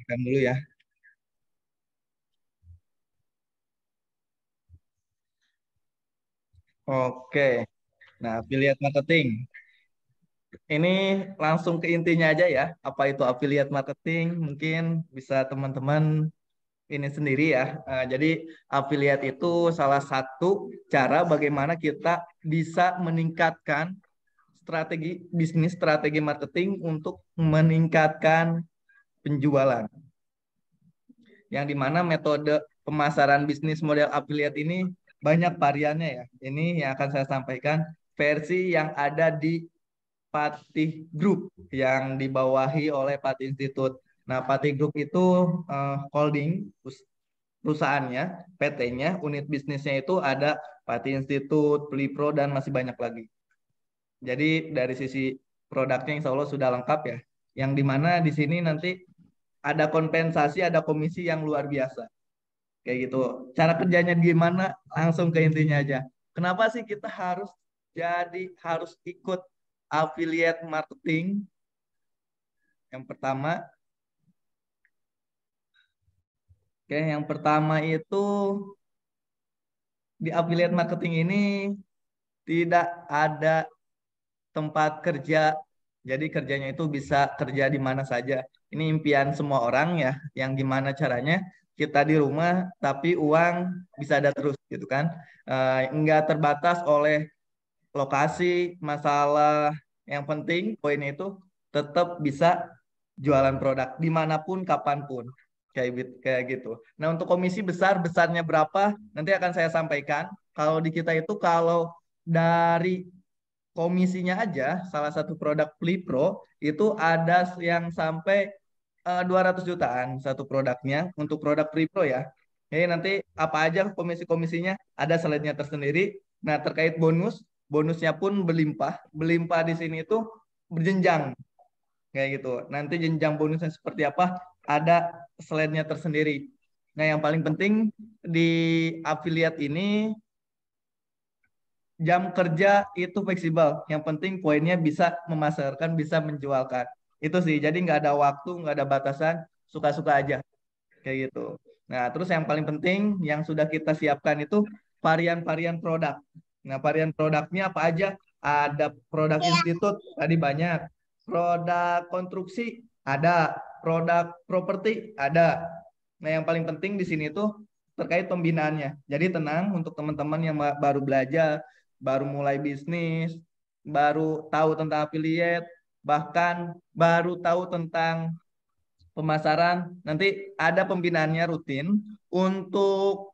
Kan dulu ya. Oke. Nah, affiliate marketing. Ini langsung ke intinya aja ya. Apa itu affiliate marketing? Mungkin bisa teman-teman ini sendiri ya. Jadi affiliate itu salah satu cara bagaimana kita bisa meningkatkan strategi bisnis, strategi marketing untuk meningkatkan penjualan. Yang dimana metode pemasaran bisnis model affiliate ini banyak variannya ya. Ini yang akan saya sampaikan versi yang ada di Patih Group yang dibawahi oleh Patih Institute. Nah, Patih Group itu holding perusahaannya, PT-nya, unit bisnisnya itu ada Patih Institute, Plipro, dan masih banyak lagi. Jadi dari sisi produknya insya Allah sudah lengkap ya. Yang dimana di sini nanti ada kompensasi, ada komisi yang luar biasa. Kayak gitu. Cara kerjanya gimana? Langsung ke intinya aja. Kenapa sih kita harus ikut affiliate marketing? Yang pertama, yang pertama itu di affiliate marketing ini tidak ada tempat kerja. Jadi kerjanya itu bisa kerja di mana saja. Ini impian semua orang ya, yang gimana caranya kita di rumah tapi uang bisa ada terus gitu kan. Nggak terbatas oleh lokasi, masalah. Yang penting poinnya itu tetap bisa jualan produk dimanapun, kapanpun. Kayak gitu. Nah, untuk komisi besarnya berapa nanti akan saya sampaikan. Kalau di kita itu kalau dari komisinya aja salah satu produk Plipro itu ada yang sampai 200 jutaan satu produknya untuk produk Plipro ya. Jadi nanti apa aja komisi-komisinya ada slide-nya tersendiri. Nah, terkait bonusnya pun berlimpah. Berlimpah di sini itu berjenjang kayak gitu. Nanti jenjang bonusnya seperti apa ada slide-nya tersendiri. Nah, yang paling penting di affiliate ini jam kerja itu fleksibel. Yang penting poinnya bisa memasarkan, bisa menjualkan. Itu sih. Jadi nggak ada waktu, nggak ada batasan, suka-suka aja kayak gitu. Nah, terus yang paling penting yang sudah kita siapkan itu varian-varian produk. Nah, varian produknya apa aja? Ada produk institut, tadi banyak. Produk konstruksi ada, produk properti ada. Nah, yang paling penting di sini tuh terkait pembinaannya. Jadi tenang untuk teman-teman yang baru belajar, baru mulai bisnis, baru tahu tentang affiliate, bahkan baru tahu tentang pemasaran, nanti ada pembinaannya rutin untuk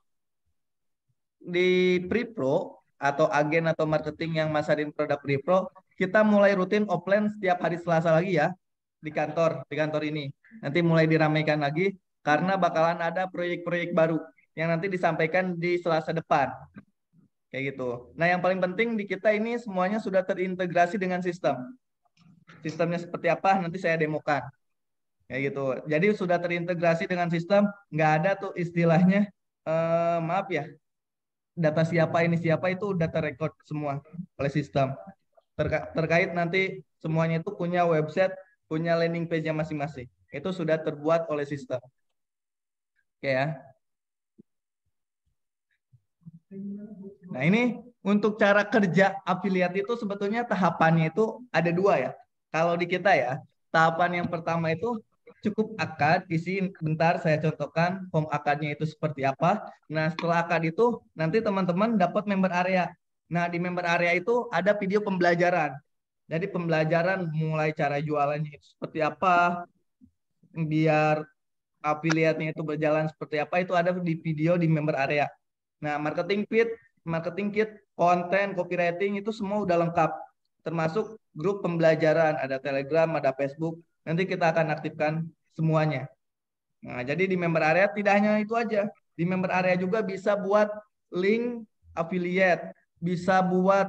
di Pripro atau agen atau marketing yang masarin produk Pripro, kita mulai rutin offline setiap hari Selasa lagi ya di kantor ini. Nanti mulai diramaikan lagi karena bakalan ada proyek-proyek baru yang nanti disampaikan di Selasa depan kayak gitu. Nah, yang paling penting di kita ini semuanya sudah terintegrasi dengan sistem. Sistemnya seperti apa nanti saya demokan kayak gitu. Jadi sudah terintegrasi dengan sistem, nggak ada tuh istilahnya maaf ya, data siapa ini siapa itu udah terrecord semua oleh sistem. Terkait nanti semuanya itu punya website, punya landing page-nya masing-masing. Itu sudah terbuat oleh sistem. Oke ya. Nah, ini untuk cara kerja affiliate itu sebetulnya tahapannya itu ada dua ya. Kalau di kita ya, tahapan yang pertama itu cukup akad, isi bentar saya contohkan form akadnya itu seperti apa. Nah, setelah akad itu nanti teman-teman dapat member area. Nah, di member area itu ada video pembelajaran. Jadi pembelajaran mulai cara jualannya itu seperti apa, biar affiliate-nya itu berjalan seperti apa itu ada di video di member area. Nah, marketing kit, konten, copywriting itu semua udah lengkap. Termasuk grup pembelajaran, ada Telegram, ada Facebook. Nanti kita akan aktifkan semuanya. Nah, jadi di member area tidak hanya itu aja. Di member area juga bisa buat link affiliate, bisa buat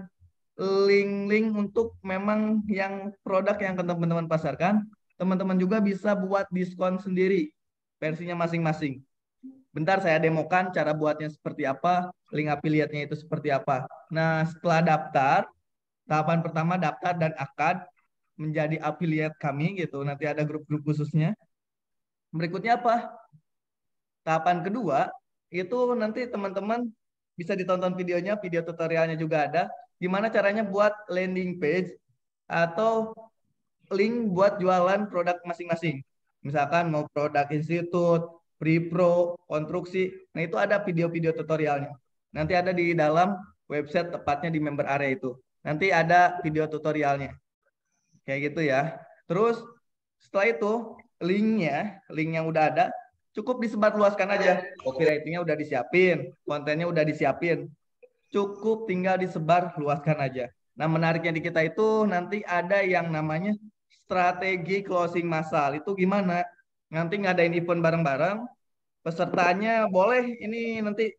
link-link untuk memang yang produk yang teman-teman pasarkan. Teman-teman juga bisa buat diskon sendiri versinya masing-masing. Bentar saya demokan cara buatnya seperti apa, link affiliate-nya itu seperti apa. Nah, setelah daftar, tahapan pertama daftar dan akad menjadi affiliate kami gitu. Nanti ada grup-grup khususnya. Berikutnya apa? Tahapan kedua itu nanti teman-teman bisa ditonton videonya, video tutorialnya juga ada. Gimana caranya buat landing page atau link buat jualan produk masing-masing. Misalkan mau produk institut, pre-pro, konstruksi. Nah itu ada video-video tutorialnya. Nanti ada di dalam website, tepatnya di member area itu. Nanti ada video tutorialnya. Kayak gitu ya. Terus setelah itu link yang udah ada cukup disebar luaskan aja. Copywritingnya udah disiapin, kontennya udah disiapin. Cukup tinggal disebar luaskan aja. Nah, menariknya di kita itu nanti ada yang namanya strategi closing massal. Itu gimana? Nanti ngadain event bareng-bareng, pesertanya boleh ini nanti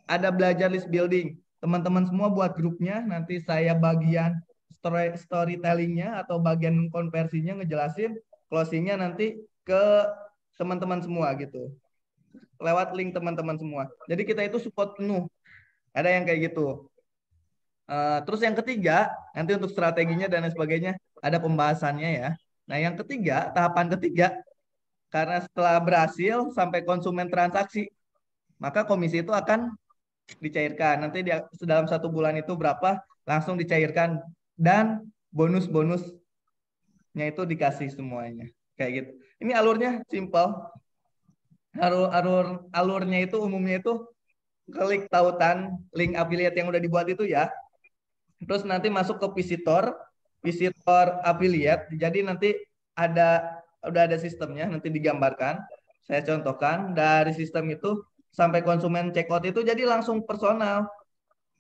ada belajar list building. Teman-teman semua buat grupnya, nanti saya bagian storytellingnya atau bagian konversinya ngejelasin, closingnya nanti ke teman-teman semua gitu. Lewat link teman-teman semua. Jadi kita itu support penuh. Ada yang kayak gitu. Terus yang ketiga, nanti untuk strateginya dan lain sebagainya, ada pembahasannya ya. Nah yang ketiga, tahapan ketiga, karena setelah berhasil sampai konsumen transaksi, maka komisi itu akan dicairkan. Nanti dalam 1 bulan itu berapa langsung dicairkan dan bonus-bonusnya itu dikasih semuanya. Kayak gitu. Ini alurnya simple. Alurnya itu umumnya itu klik tautan link affiliate yang udah dibuat itu ya. Terus nanti masuk ke visitor affiliate. Jadi nanti udah ada sistemnya nanti digambarkan. Saya contohkan dari sistem itu sampai konsumen check out itu jadi langsung personal,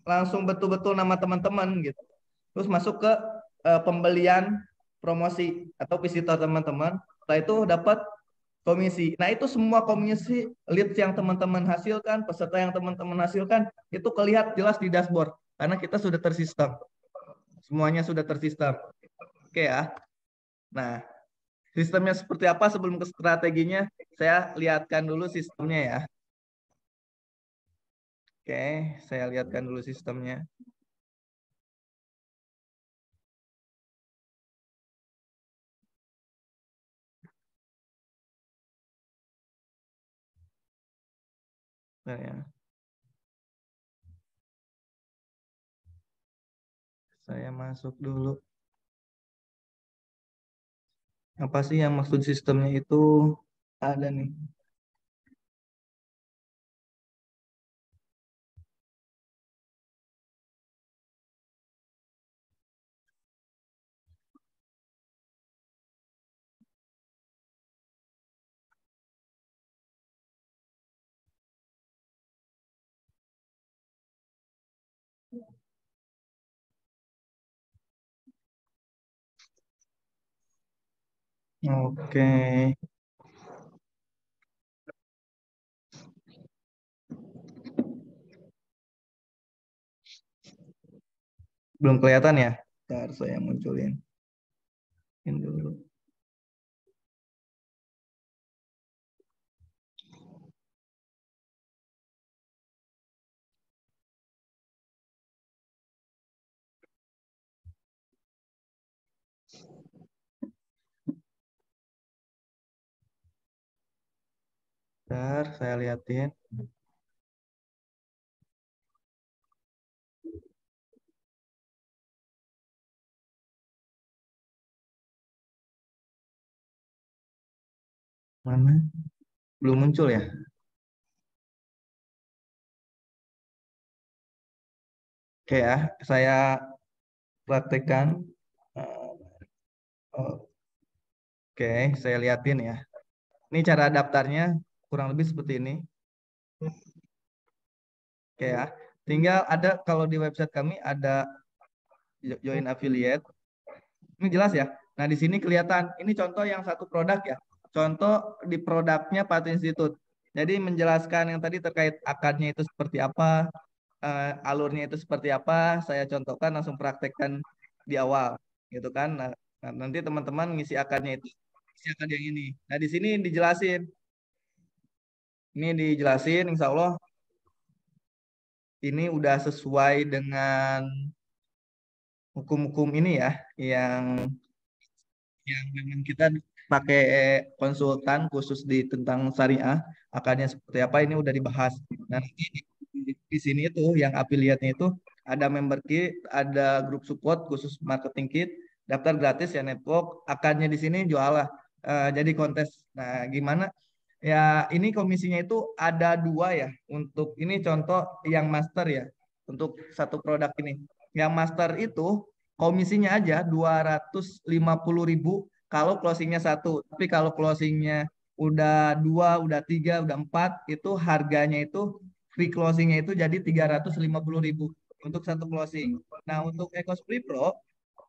langsung betul-betul nama teman-teman gitu. Terus masuk ke pembelian promosi atau visitor teman-teman. Setelah itu dapat komisi. Nah, itu semua komisi leads yang teman-teman hasilkan, peserta yang teman-teman hasilkan, itu kelihatan jelas di dashboard karena kita sudah tersistem. Semuanya sudah tersistem. Oke ya. Nah, sistemnya seperti apa sebelum ke strateginya, saya lihatkan dulu sistemnya ya. Oke, saya lihatkan dulu sistemnya. Saya masuk dulu. Apa sih yang maksud sistemnya itu? Ada nih. Oke, belum kelihatan ya? Bentar, saya munculin. Ini dulu. Bentar, saya liatin. Mana? Belum muncul ya? Oke ya, saya praktekkan. Oke, saya liatin ya. Ini cara daftarnya kurang lebih seperti ini. Oke ya. Tinggal ada kalau di website kami ada join affiliate. Ini jelas ya. Nah, di sini kelihatan ini contoh yang satu produk ya. Contoh di produknya Path Institute. Jadi menjelaskan yang tadi terkait akadnya itu seperti apa, alurnya itu seperti apa, saya contohkan langsung praktekkan di awal, gitu kan. Nah, nanti teman-teman ngisi akadnya itu, isi akad yang ini. Nah, di sini dijelasin, ini dijelasin, insya Allah ini udah sesuai dengan hukum-hukum ini ya, yang yang memang kita pakai konsultan khusus di tentang syariah, akarnya seperti apa ini udah dibahas. Nah, nanti di sini itu yang affiliate-nya itu ada member kit, ada grup support khusus marketing kit, daftar gratis ya network, akarnya di sini jual lah. Jadi kontes. Nah, gimana? Ya, ini komisinya itu ada dua ya. Untuk ini contoh yang master ya. Untuk satu produk ini. Yang master itu komisinya aja 250.000 kalau closingnya satu. Tapi kalau closingnya udah dua, udah tiga, udah empat, itu harganya itu free closingnya itu jadi 350.000 untuk satu closing. Nah, untuk Ecos Free Pro,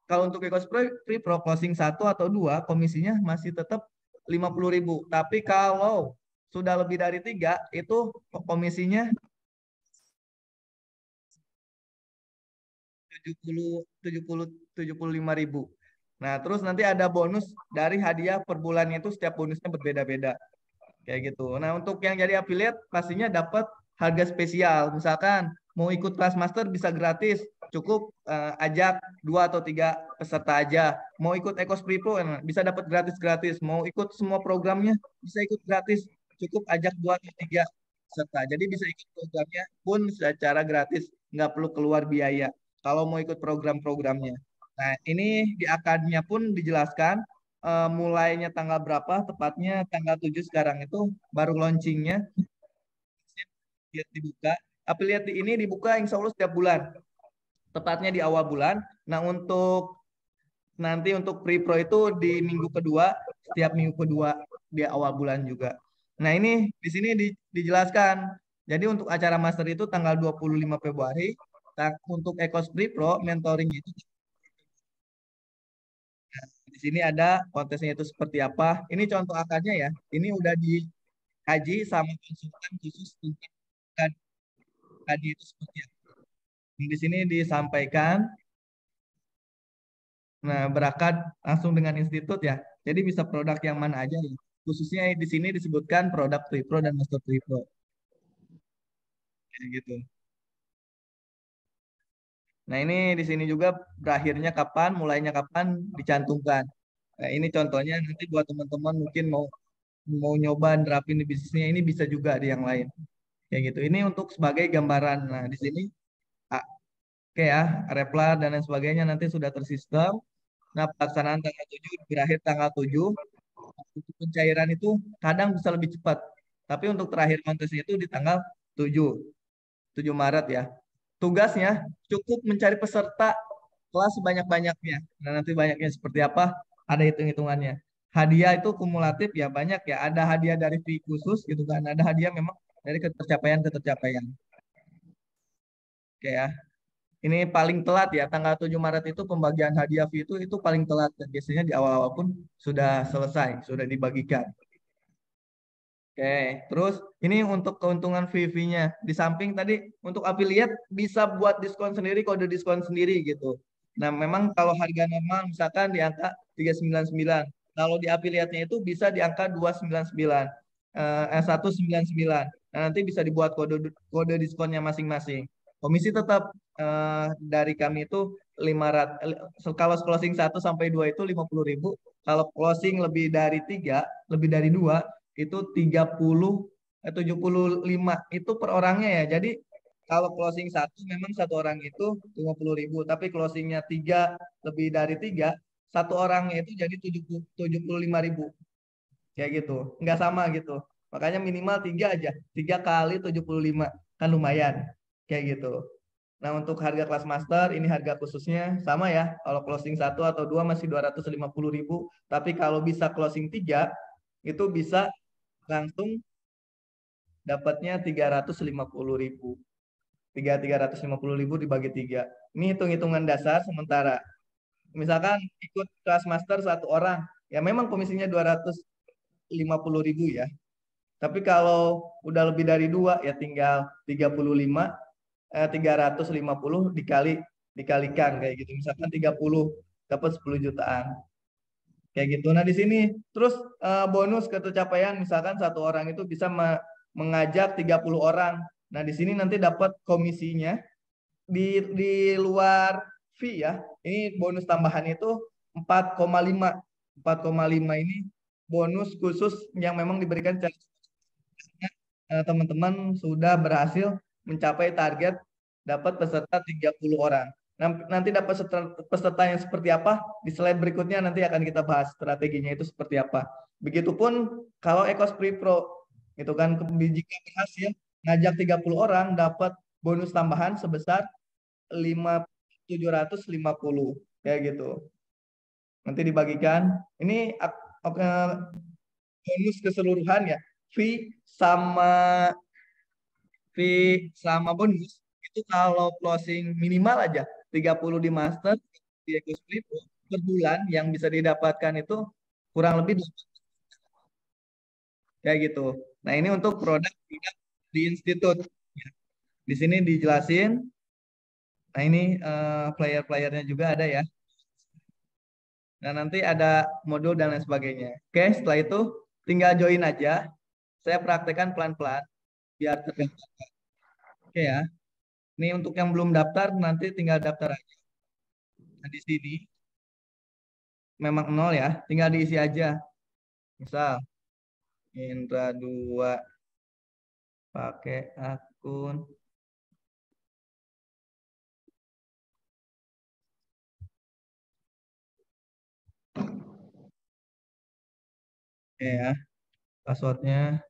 kalau untuk Ecos Free Pro closing satu atau dua, komisinya masih tetap 50.000. Tapi kalau sudah lebih dari tiga, itu komisinya 75.000. Nah, terus nanti ada bonus dari hadiah per bulannya itu setiap bonusnya berbeda-beda. Kayak gitu. Nah, untuk yang jadi affiliate pastinya dapat harga spesial. Misalkan mau ikut kelas master bisa gratis. Cukup ajak dua atau tiga peserta aja. Mau ikut Ecos Free Pro bisa dapat gratis-gratis. Mau ikut semua programnya bisa ikut gratis. Cukup ajak dua atau tiga peserta. Jadi bisa ikut programnya pun secara gratis. Nggak perlu keluar biaya. Kalau mau ikut program-programnya. Nah, ini di akadnya pun dijelaskan mulainya tanggal berapa, tepatnya tanggal 7 sekarang itu baru launchingnya dibuka. Affiliate ini dibuka insya Allah setiap bulan, tepatnya di awal bulan. Nah, untuk nanti untuk pre-pro itu di minggu kedua, setiap minggu kedua di awal bulan juga. Nah, ini di sini dijelaskan. Jadi untuk acara master itu tanggal 25 Februari. Untuk Ecos Pre-Pro mentoring itu di sini ada kontesnya itu seperti apa. Ini contoh akarnya ya. Ini udah dikaji sama konsultan khusus tentang tadi itu seperti apa. Di sini disampaikan, nah berakat langsung dengan institut ya. Jadi bisa produk yang mana aja ya. Khususnya di sini disebutkan produk Tripro dan Master Tripro. Kayak gitu. Nah ini di sini juga berakhirnya kapan, mulainya kapan dicantumkan. Nah ini contohnya nanti buat teman-teman mungkin mau mau nyoba nerapin di bisnisnya ini bisa juga di yang lain. Kayak gitu. Ini untuk sebagai gambaran. Nah di sini oke ya, replar dan lain sebagainya nanti sudah tersistem. Nah, pelaksanaan tanggal 7 berakhir tanggal 7. Untuk pencairan itu kadang bisa lebih cepat. Tapi untuk terakhir kontesnya itu di tanggal 7, 7 Maret ya. Tugasnya cukup mencari peserta kelas sebanyak-banyaknya. Nah, nanti banyaknya seperti apa? Ada hitung-hitungannya. Hadiah itu kumulatif ya banyak ya. Ada hadiah dari fee khusus gitu kan. Ada hadiah memang dari ketercapaian-ketercapaian. Oke ya. Ini paling telat ya, tanggal 7 Maret itu pembagian hadiah fee itu paling telat. Dan biasanya di awal-awal pun sudah selesai, sudah dibagikan. Oke, terus ini untuk keuntungan fee-nya. Di samping tadi untuk affiliate bisa buat diskon sendiri, kode diskon sendiri gitu. Nah, memang kalau harga normal misalkan di angka 399. Kalau di affiliate-nya itu bisa di angka 299. 199. Nah, nanti bisa dibuat kode kode diskonnya masing-masing. Komisi tetap dari kami itu 500, kalau closing 1 sampai 2 itu 50.000. Kalau closing lebih dari 3, lebih dari 2 itu 75 itu per orangnya ya. Jadi kalau closing satu memang satu orang itu 50.000, tapi closingnya tiga lebih dari tiga, satu orangnya itu jadi 75.000 kayak gitu. Nggak sama gitu. Makanya minimal tiga aja, 3 kali 75 kan lumayan kayak gitu. Nah untuk harga kelas master ini harga khususnya sama ya. Kalau closing satu atau dua masih 250.000, tapi kalau bisa closing tiga itu bisa langsung dapatnya 350.000. 350.000 dibagi tiga. Ini hitung-hitungan dasar sementara. Misalkan ikut kelas master satu orang, ya memang komisinya 250.000 ya. Tapi kalau udah lebih dari dua, ya tinggal 350 dikalikan kayak gitu. Misalkan 30 dapat 10 jutaan. Kayak gitu. Nah, di sini terus bonus ketercapaian misalkan satu orang itu bisa mengajak 30 orang. Nah, di sini nanti dapat komisinya di luar fee ya. Ini bonus tambahan itu 4,5. 4,5 ini bonus khusus yang memang diberikan teman-teman sudah berhasil mencapai target dapat peserta 30 orang. Nanti dapat peserta yang seperti apa di slide berikutnya nanti akan kita bahas strateginya itu seperti apa. Begitupun kalau Ecos Free Pro itu kan jika berhasil ngajak 30 orang dapat bonus tambahan sebesar 750 kayak gitu. Nanti dibagikan. Ini bonus keseluruhan ya. Fee sama fee sama bonus itu kalau closing minimal aja 30 di master di Ecosplip per bulan yang bisa didapatkan itu kurang lebih kayak gitu. Nah, ini untuk produk di institut. Di sini dijelasin. Nah, ini player-playernya juga ada ya. Nah, nanti ada modul dan lain sebagainya. Oke, setelah itu tinggal join aja. Saya praktekkan pelan-pelan biar terbiasa. Oke ya. Ini untuk yang belum daftar nanti tinggal daftar aja. Nah, di sini memang nol ya, tinggal diisi aja. Misal Indra 2 pakai akun ya, passwordnya.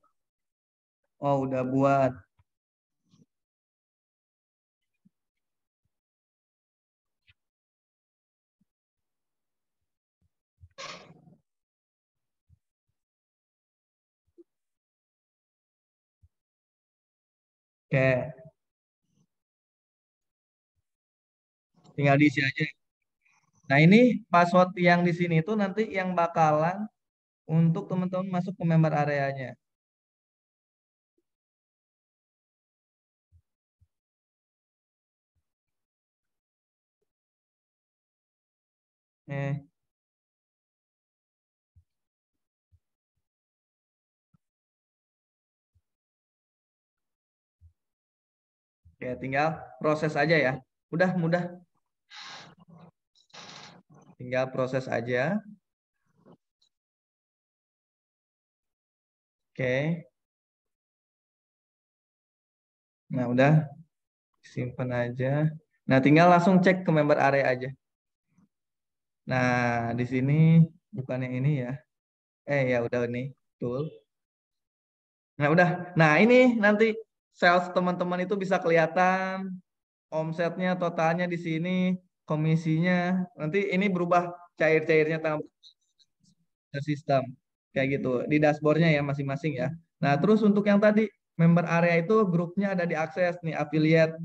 Oh, udah buat. Oke, tinggal diisi aja. Nah, ini password yang di sini itu nanti yang bakalan untuk teman-teman masuk ke member areanya. Eh, Oke, tinggal proses aja ya. Udah mudah, tinggal proses aja. Oke, nah udah simpen aja. Nah, tinggal langsung cek ke member area aja. Nah, di sini bukan yang ini ya. Ya udah nih, tool. Nah, udah. Nah, ini nanti sales teman-teman itu bisa kelihatan omsetnya, totalnya di sini, komisinya. Nanti ini berubah cair-cairnya tentang sistem. Kayak gitu. Di dashboardnya ya masing-masing ya. Nah, terus untuk yang tadi, member area itu grupnya ada di akses nih, affiliate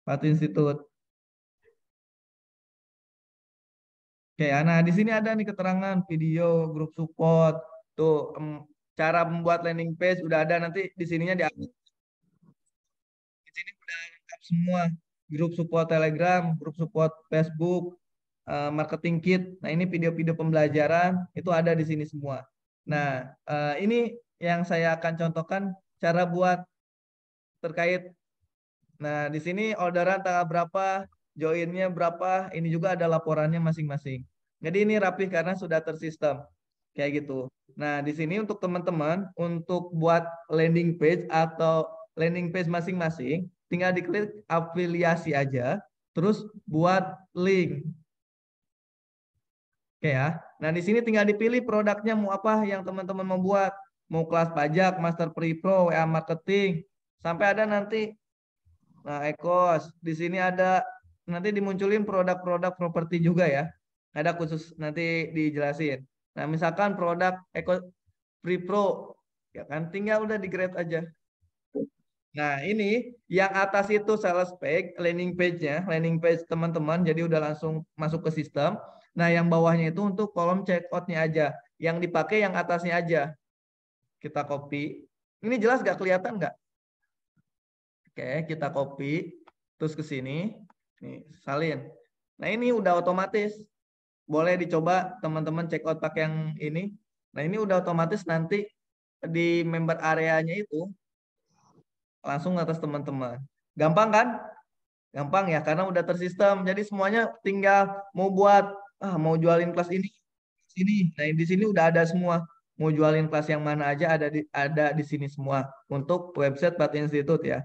Patu Institute. Oke, nah di sini ada nih keterangan video, grup support, tuh cara membuat landing page udah ada nanti di sininya di sini udah lengkap semua. Grup support Telegram, grup support Facebook, marketing kit. Nah, ini video-video pembelajaran itu ada di sini semua. Nah, ini yang saya akan contohkan cara buat terkait. Nah, di sini orderan tanggal berapa, joinnya berapa, ini juga ada laporannya masing-masing. Jadi ini rapih karena sudah tersistem. Kayak gitu. Nah, di sini untuk teman-teman, untuk buat landing page atau landing page masing-masing, tinggal diklik afiliasi aja, terus buat link. Oke ya. Nah, di sini tinggal dipilih produknya mau apa yang teman-teman mau buat. Mau kelas pajak, Master Pre-Pro, WA Marketing, sampai ada nanti. Nah, Ekos, di sini ada nanti dimunculin produk-produk properti juga ya. Ada khusus nanti dijelasin. Nah, misalkan produk Eko Free Pro, ya kan tinggal udah di grade aja. Nah, ini yang atas itu sales page, landing page-nya, landing page teman-teman, jadi udah langsung masuk ke sistem. Nah, yang bawahnya itu untuk kolom checkout-nya aja. Yang dipakai yang atasnya aja. Kita copy. Ini jelas nggak kelihatan nggak? Oke, kita copy. Terus ke sini. Nih, salin. Nah, ini udah otomatis. Boleh dicoba teman-teman check out pakai yang ini. Nah, ini udah otomatis nanti di member areanya itu langsung atas teman-teman. Gampang kan? Gampang ya, karena udah tersistem. Jadi semuanya tinggal mau buat, mau jualin kelas ini. Sini. Nah, di sini udah ada semua. Mau jualin kelas yang mana aja ada di sini semua untuk website Bat Institute ya.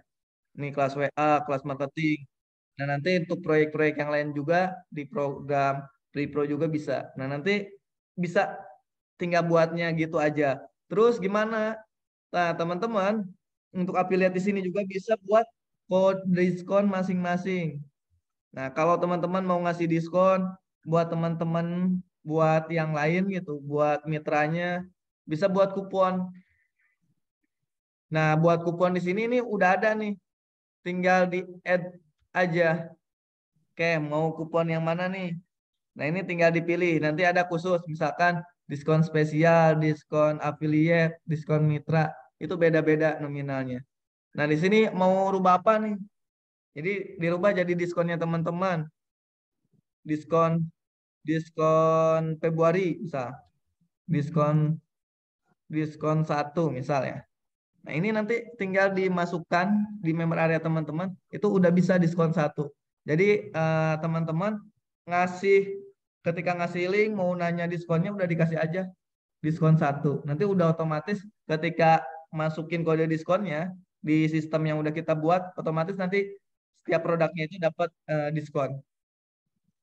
Ini kelas WA, kelas marketing. Nah, nanti untuk proyek-proyek yang lain juga di program Pro juga bisa. Nah, nanti bisa tinggal buatnya gitu aja. Terus gimana? Nah, teman-teman, untuk affiliate di sini juga bisa buat code diskon masing-masing. Nah, kalau teman-teman mau ngasih diskon buat teman-teman, buat yang lain gitu, buat mitranya, bisa buat kupon. Nah, buat kupon di sini nih udah ada nih, tinggal di add aja. Oke, mau kupon yang mana nih? Nah, ini tinggal dipilih. Nanti ada khusus, misalkan diskon spesial, diskon affiliate, diskon mitra, itu beda-beda nominalnya. Nah, di sini mau rubah apa nih? Jadi dirubah jadi diskonnya teman-teman. Diskon diskon Februari misal. Diskon diskon satu misal ya. Nah, ini nanti tinggal dimasukkan di member area teman-teman, itu udah bisa diskon satu. Jadi teman-teman ngasih ketika ngasih link mau nanya diskonnya udah dikasih aja diskon satu. Nanti udah otomatis ketika masukin kode diskonnya di sistem yang udah kita buat, otomatis nanti setiap produknya itu dapat diskon.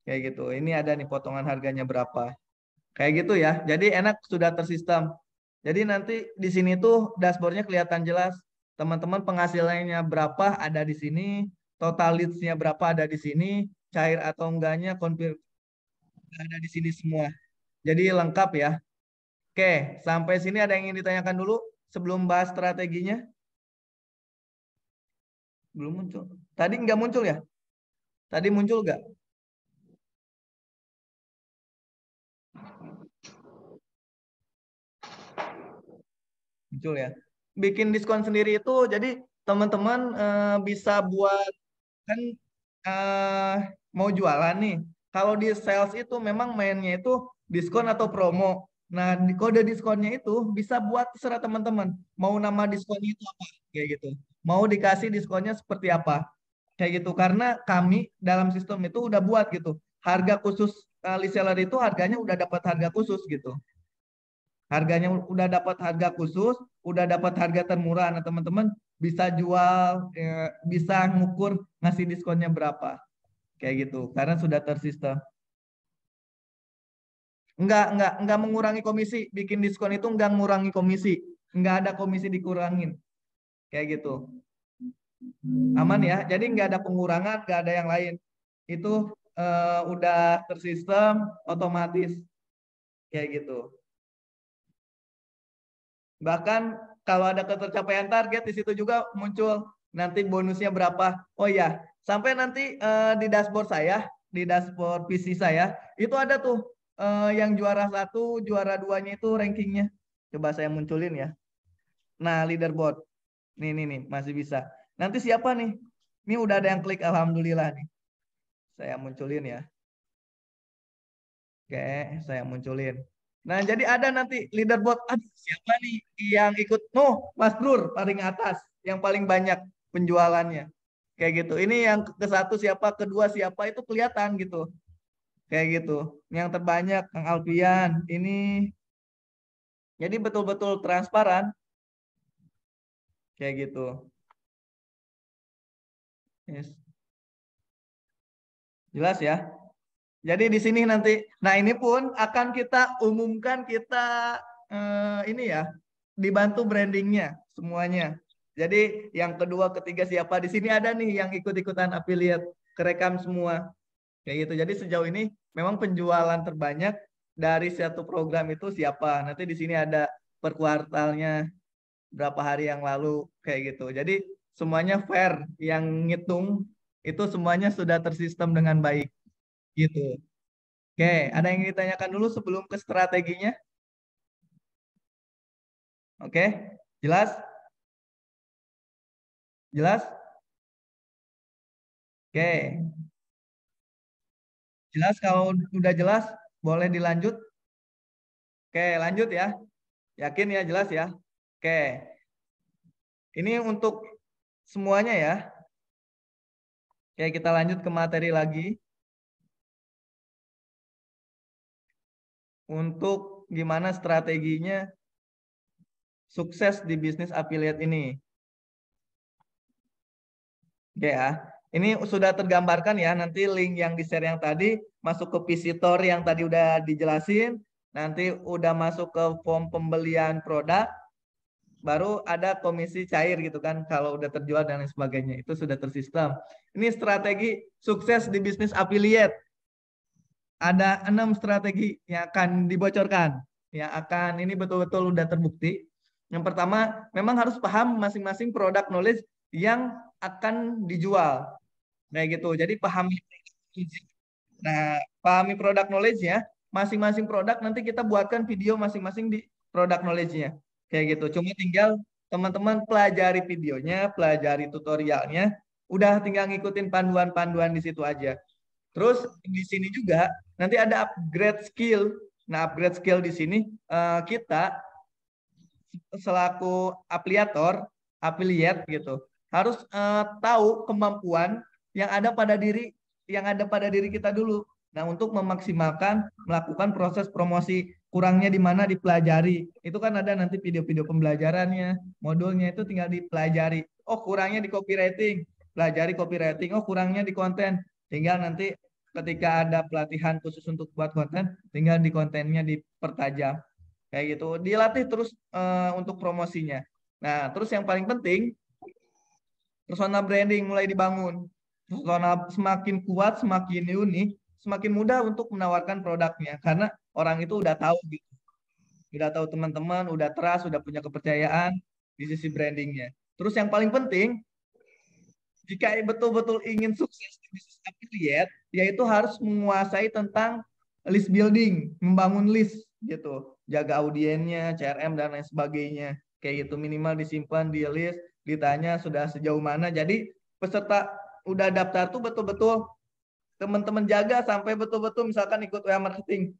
Kayak gitu. Ini ada nih potongan harganya berapa. Kayak gitu ya. Jadi enak sudah tersistem. Jadi nanti di sini tuh dashboardnya kelihatan jelas. Teman-teman penghasilannya berapa ada di sini. Total leads-nya berapa ada di sini. Cair atau enggaknya konfirmasi ada di sini semua. Jadi lengkap ya. Oke, sampai sini ada yang ingin ditanyakan dulu sebelum bahas strateginya? Belum muncul. Tadi nggak muncul ya? Tadi muncul nggak? Muncul ya. Bikin diskon sendiri itu jadi teman-teman bisa buat kan eh, mau jualan nih. Kalau di sales itu memang mainnya itu diskon atau promo. Nah, di kode diskonnya itu bisa buat terserah teman-teman. Mau nama diskonnya itu apa? Kayak gitu. Mau dikasih diskonnya seperti apa? Kayak gitu. Karena kami dalam sistem itu udah buat gitu. Harga khusus reseller itu harganya udah dapat harga khusus gitu. Harganya udah dapat harga khusus, udah dapat harga termurah. Nah, teman-teman bisa jual, bisa ngukur ngasih diskonnya berapa. Kayak gitu. Karena sudah tersistem. Enggak mengurangi komisi. Bikin diskon itu enggak mengurangi komisi. Enggak ada komisi dikurangin. Kayak gitu. Aman ya. Jadi enggak ada pengurangan, enggak ada yang lain. Itu udah tersistem otomatis. Kayak gitu. Bahkan kalau ada ketercapaian target di situ juga muncul nanti bonusnya berapa. Oh ya, sampai nanti di dashboard saya, di dashboard PC saya, itu ada tuh yang juara satu, juara duanya itu rankingnya. Coba saya munculin ya. Nah, leaderboard. Nih, masih bisa. Nanti siapa nih? Ini udah ada yang klik, alhamdulillah nih. Saya munculin ya. Oke, saya munculin. Nah, jadi ada nanti leaderboard. Aduh, siapa nih yang ikut? Oh, Mas Brur paling atas, yang paling banyak penjualannya. Kayak gitu. Ini yang ke satu siapa, kedua siapa itu kelihatan gitu. Kayak gitu. Yang terbanyak Kang Alfian. Ini jadi betul-betul transparan. Kayak gitu. Yes. Jelas ya. Jadi di sini nanti, nah ini pun akan kita umumkan kita ini ya, dibantu brandingnya semuanya. Jadi yang kedua, ketiga siapa di sini ada nih yang ikut-ikutan affiliate, kerekam semua kayak gitu. Jadi sejauh ini memang penjualan terbanyak dari satu program itu siapa. Nanti di sini ada per kuartalnya berapa hari yang lalu kayak gitu. Jadi semuanya fair, yang ngitung itu semuanya sudah tersistem dengan baik gitu. Oke, ada yang ditanyakan dulu sebelum ke strateginya? Oke, jelas? Jelas? Oke, jelas kalau udah jelas, boleh dilanjut. Oke, lanjut ya. Yakin ya, jelas ya. Oke, ini untuk semuanya ya. Oke, kita lanjut ke materi lagi. untuk gimana strateginya sukses di bisnis affiliate ini. Oke ya, ini sudah tergambarkan ya, nanti link yang di-share yang tadi masuk ke visitor yang tadi udah dijelasin, nanti udah masuk ke form pembelian produk, baru ada komisi cair gitu kan, kalau udah terjual dan lain sebagainya, itu sudah tersistem. Ini strategi sukses di bisnis affiliate. Ada 6 strategi yang akan dibocorkan, yang akan ini betul-betul udah terbukti. Yang pertama, memang harus paham masing-masing produk knowledge yang akan dijual. Kayak gitu. Jadi pahami. Nah, pahami produk knowledge-nya, masing-masing produk nanti kita buatkan video masing-masing di produk knowledge-nya. Kayak gitu. Cuma tinggal teman-teman pelajari videonya, pelajari tutorialnya, udah tinggal ngikutin panduan-panduan di situ aja. Terus di sini juga nanti ada upgrade skill. Nah, upgrade skill di sini kita selaku affiliate gitu, harus tahu kemampuan yang ada pada diri kita dulu. Nah, untuk memaksimalkan melakukan proses promosi, kurangnya di mana dipelajari. Itu kan ada nanti video-video pembelajarannya, modulnya itu tinggal dipelajari. Oh, kurangnya di copywriting, pelajari copywriting. Oh, kurangnya di konten, tinggal nanti ketika ada pelatihan khusus untuk buat konten, tinggal di kontennya dipertajam. Kayak gitu. Dilatih terus untuk promosinya. Nah, terus yang paling penting, personal branding mulai dibangun. Personal semakin kuat, semakin unik, semakin mudah untuk menawarkan produknya. Karena orang itu udah tahu gitu. Udah tahu teman-teman, udah trust, udah punya kepercayaan di sisi brandingnya. Terus yang paling penting, jika betul-betul ingin sukses di bisnis affiliate, yaitu harus menguasai tentang list building, membangun list gitu, jaga audiennya, CRM dan lain sebagainya. Kayak gitu minimal disimpan di list, ditanya sudah sejauh mana. Jadi peserta udah daftar tuh betul-betul teman-teman jaga sampai betul-betul misalkan ikut WA marketing,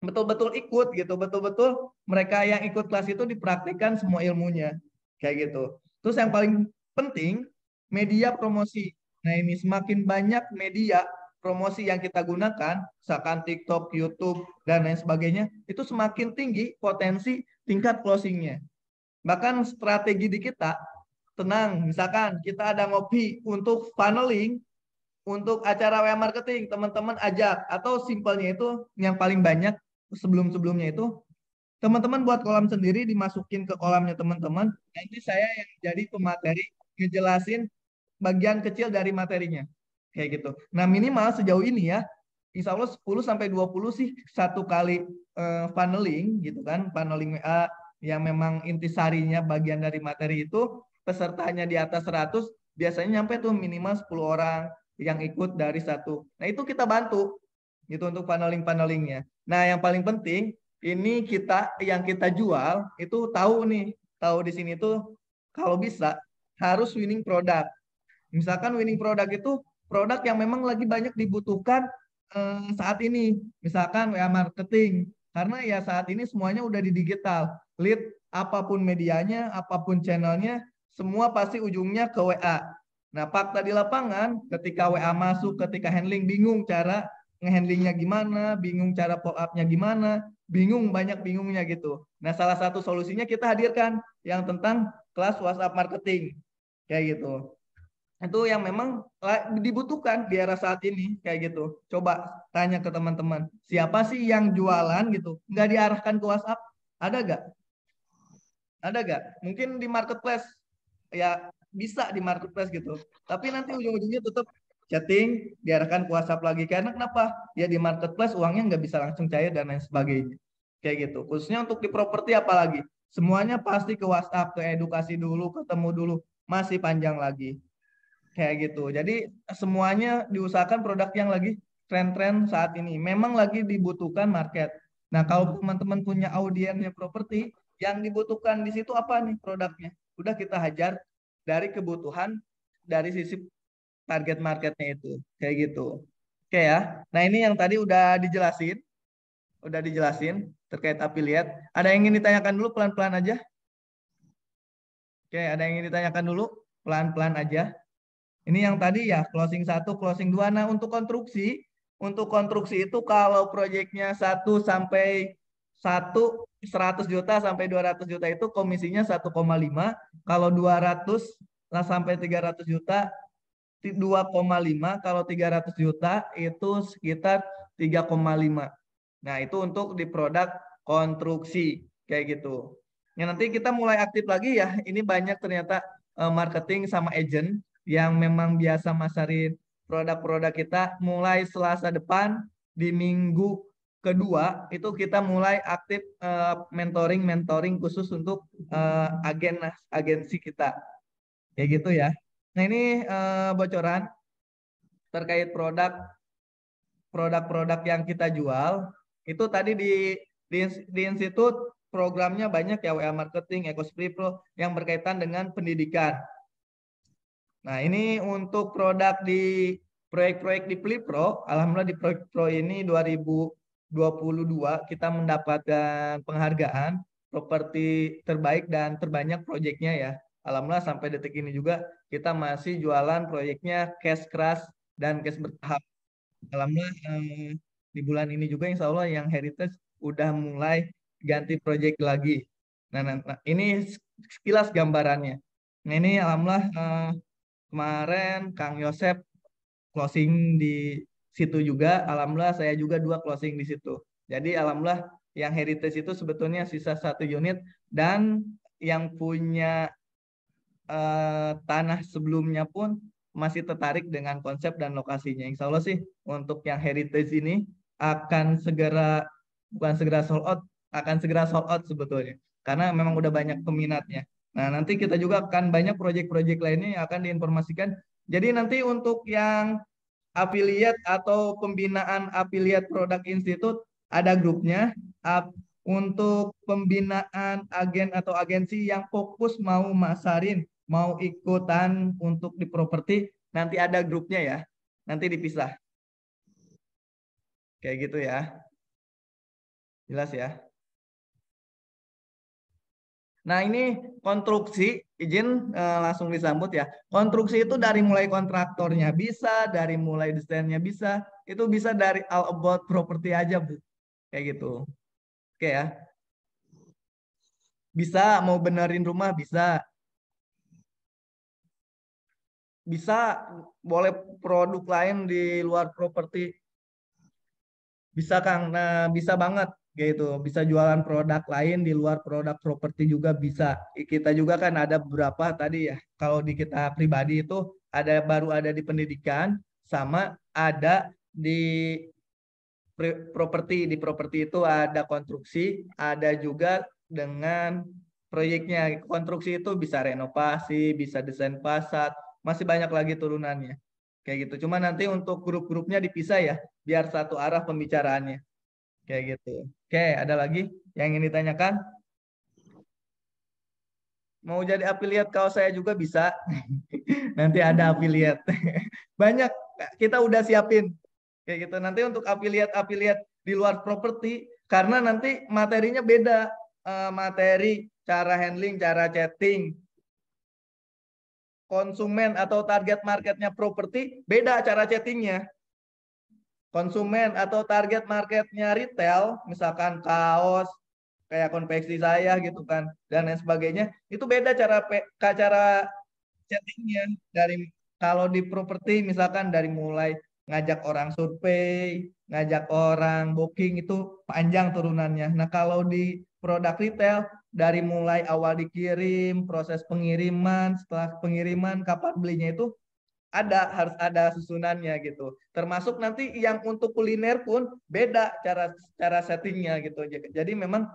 betul-betul ikut gitu, betul-betul mereka yang ikut kelas itu dipraktikkan semua ilmunya kayak gitu. Terus yang paling penting media promosi. Nah, ini semakin banyak media promosi yang kita gunakan, misalkan TikTok, YouTube dan lain sebagainya, itu semakin tinggi potensi tingkat closingnya. Bahkan strategi di kita tenang, misalkan kita ada ngopi untuk funneling untuk acara WA marketing, teman-teman ajak, atau simpelnya itu yang paling banyak sebelum-sebelumnya itu teman-teman buat kolam sendiri, dimasukin ke kolamnya teman-teman, nanti saya yang jadi pemateri ngejelasin bagian kecil dari materinya kayak gitu. Nah, minimal sejauh ini ya, insya Allah 10 sampai 20 sih satu kali funneling gitu kan, funneling WA yang memang intisarinya bagian dari materi itu, pesertanya di atas 100, biasanya nyampe tuh minimal 10 orang yang ikut dari satu. Nah, itu kita bantu gitu untuk funneling-funnelingnya. Nah, yang paling penting ini yang kita jual itu tahu nih, tahu di sini tuh kalau bisa harus winning product. Misalkan winning product itu produk yang memang lagi banyak dibutuhkan saat ini. Misalkan WA marketing. Karena ya saat ini semuanya udah di digital. Lead apapun medianya, apapun channelnya, semua pasti ujungnya ke WA. Nah, fakta di lapangan ketika WA masuk, ketika handling bingung cara ngehandlingnya gimana, bingung cara follow up-nya gimana, bingung banyak bingungnya gitu. Nah, salah satu solusinya kita hadirkan yang tentang kelas WhatsApp marketing kayak gitu. Itu yang memang dibutuhkan di era saat ini kayak gitu. Coba tanya ke teman-teman, siapa sih yang jualan gitu? Nggak diarahkan ke WhatsApp? Ada gak? Ada gak? Mungkin di marketplace ya bisa di marketplace gitu. Tapi nanti ujung-ujungnya tetap chatting diarahkan ke WhatsApp lagi. Karena kenapa? Ya di marketplace uangnya nggak bisa langsung cair dan lain sebagainya. Kayak gitu. Khususnya untuk di properti apalagi. Semuanya pasti ke WhatsApp, ke edukasi dulu, ketemu dulu. Masih panjang lagi. Kayak gitu. Jadi semuanya diusahakan produk yang lagi tren-tren saat ini. Memang lagi dibutuhkan market. Nah, kalau teman-teman punya audiensnya properti, yang dibutuhkan di situ apa nih produknya? Udah kita hajar dari kebutuhan dari sisi target marketnya itu. Kayak gitu. Oke ya. Nah, ini yang tadi udah dijelasin terkait affiliate. Ada yang ingin ditanyakan dulu pelan-pelan aja? Oke, ada yang ingin ditanyakan dulu pelan-pelan aja. Ini yang tadi ya closing 1, closing 2. Nah, untuk konstruksi Untuk konstruksi itu kalau proyeknya 100 juta sampai 200 juta itu komisinya 1,5. Kalau 200 lah sampai 300 juta 2,5. Kalau 300 juta itu sekitar 3,5. Nah, itu untuk di produk konstruksi kayak gitu. Ya, nanti kita mulai aktif lagi ya. Ini banyak ternyata marketing sama agent yang memang biasa masarin produk-produk kita. Mulai Selasa depan di minggu kedua itu kita mulai aktif mentoring khusus untuk agensi kita. Kayak gitu ya. Nah, ini bocoran terkait produk-produk yang kita jual. Itu tadi di institut programnya banyak ya, WA Marketing, EcoSpray Pro yang berkaitan dengan pendidikan. Nah, ini untuk produk di proyek-proyek di Plipro, alhamdulillah di proyek Pro ini 2022 kita mendapatkan penghargaan properti terbaik dan terbanyak proyeknya ya. Alhamdulillah sampai detik ini juga kita masih jualan proyeknya cash crush dan cash bertahap. Alhamdulillah di bulan ini juga insya Allah yang heritage udah mulai ganti project lagi. Nah, ini sekilas gambarannya. Nah, ini alhamdulillah kemarin Kang Yosep closing di situ juga. Alhamdulillah saya juga 2 closing di situ. Jadi alhamdulillah yang heritage itu sebetulnya sisa 1 unit dan yang punya tanah sebelumnya pun masih tertarik dengan konsep dan lokasinya. Insya Allah sih untuk yang heritage ini akan segera, bukan segera sold out, akan segera sold out sebetulnya. Karena memang udah banyak peminatnya. Nah, nanti kita juga akan banyak proyek-proyek lainnya yang akan diinformasikan. Jadi nanti untuk yang affiliate atau pembinaan affiliate produk institut ada grupnya. Untuk pembinaan agen atau agensi yang fokus mau masarin, mau ikutan untuk di properti, nanti ada grupnya ya. Nanti dipisah. Kayak gitu ya. Jelas ya. Nah, ini konstruksi, izin langsung disambut ya. Konstruksi itu dari mulai kontraktornya bisa, dari mulai desainnya bisa, itu bisa dari all about property aja, Bu. Kayak gitu. Oke ya. Bisa mau benerin rumah bisa. Bisa boleh produk lain di luar properti. Bisa Kang. Nah, bisa banget gitu. Bisa jualan produk lain di luar produk properti juga bisa. Kita juga kan ada beberapa tadi ya. Kalau di kita pribadi itu ada baru ada di pendidikan sama ada di properti. Di properti itu ada konstruksi, ada juga dengan proyeknya. Konstruksi itu bisa renovasi, bisa desain fasad, masih banyak lagi turunannya. Kayak gitu. Cuma nanti untuk grup-grupnya dipisah ya, biar satu arah pembicaraannya. Kayak gitu. Oke, ada lagi yang ingin ditanyakan? Mau jadi affiliate kalau saya juga bisa. Nanti ada affiliate. Banyak kita udah siapin. Kayak gitu. Nanti untuk affiliate-affiliate di luar properti, karena nanti materinya beda. Materi, cara handling, cara chatting, konsumen atau target marketnya properti, beda cara chattingnya. Konsumen atau target marketnya retail, misalkan kaos, kayak konveksi saya gitu kan, dan lain sebagainya, itu beda cara chattingnya. Dari kalau di properti misalkan dari mulai ngajak orang survei, ngajak orang booking itu panjang turunannya. Nah, kalau di produk retail dari mulai awal dikirim, proses pengiriman, setelah pengiriman, kapan belinya itu harus ada susunannya gitu. Termasuk nanti yang untuk kuliner pun beda cara cara settingnya gitu. Jadi memang